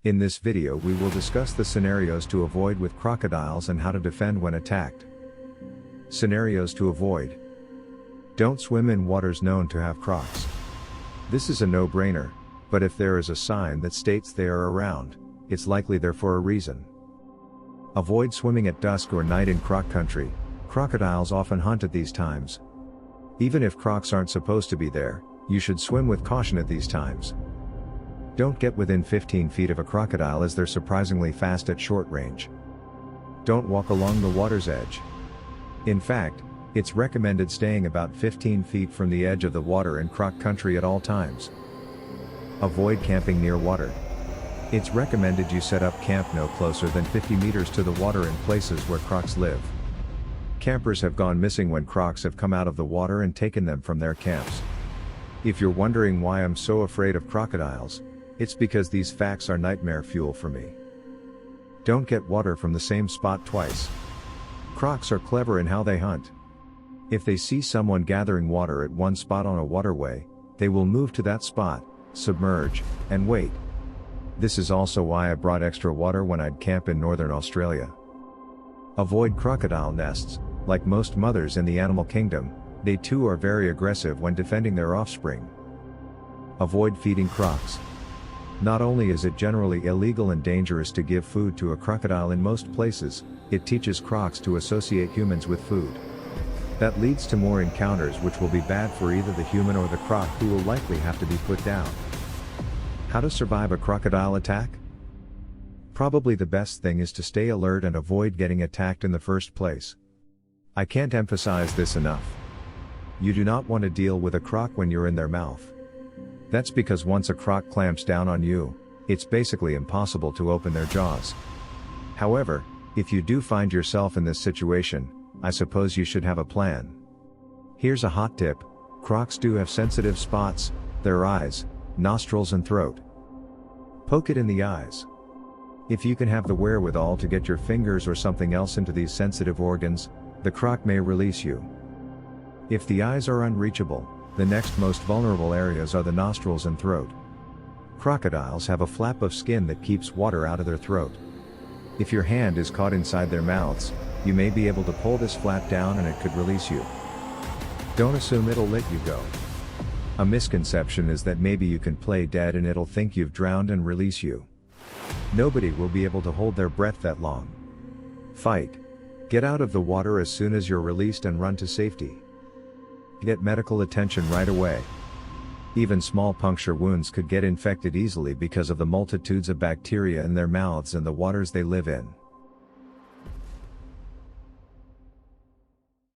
In this video we will discuss the scenarios to avoid with crocodiles and how to defend when attacked. Scenarios to avoid. Don't swim in waters known to have crocs. This is a no-brainer, but if there is a sign that states they are around, it's likely there for a reason. Avoid swimming at dusk or night in croc country. Crocodiles often hunt at these times. Even if crocs aren't supposed to be there, you should swim with caution at these times. Don't get within 15 feet of a crocodile as they're surprisingly fast at short range. Don't walk along the water's edge. In fact, it's recommended staying about 15 feet from the edge of the water in croc country at all times. Avoid camping near water. It's recommended you set up camp no closer than 50 meters to the water in places where crocs live. Campers have gone missing when crocs have come out of the water and taken them from their camps. If you're wondering why I'm so afraid of crocodiles, it's because these facts are nightmare fuel for me. Don't get water from the same spot twice. Crocs are clever in how they hunt. If they see someone gathering water at one spot on a waterway, they will move to that spot, submerge, and wait. This is also why I brought extra water when I'd camp in northern Australia. Avoid crocodile nests. Like most mothers in the animal kingdom, they too are very aggressive when defending their offspring. Avoid feeding crocs. Not only is it generally illegal and dangerous to give food to a crocodile in most places, it teaches crocs to associate humans with food. That leads to more encounters which will be bad for either the human or the croc, who will likely have to be put down. How to survive a crocodile attack? Probably the best thing is to stay alert and avoid getting attacked in the first place. I can't emphasize this enough. You do not want to deal with a croc when you're in their mouth. That's because once a croc clamps down on you, it's basically impossible to open their jaws. However, if you do find yourself in this situation, I suppose you should have a plan. Here's a hot tip: crocs do have sensitive spots, their eyes, nostrils and throat. Poke it in the eyes. If you can have the wherewithal to get your fingers or something else into these sensitive organs, the croc may release you. If the eyes are unreachable, the next most vulnerable areas are the nostrils and throat. Crocodiles have a flap of skin that keeps water out of their throat. If your hand is caught inside their mouths, you may be able to pull this flap down and it could release you. Don't assume it'll let you go. A misconception is that maybe you can play dead and it'll think you've drowned and release you. Nobody will be able to hold their breath that long. Fight. Get out of the water as soon as you're released and run to safety. Get medical attention right away. Even small puncture wounds could get infected easily because of the multitudes of bacteria in their mouths and the waters they live in.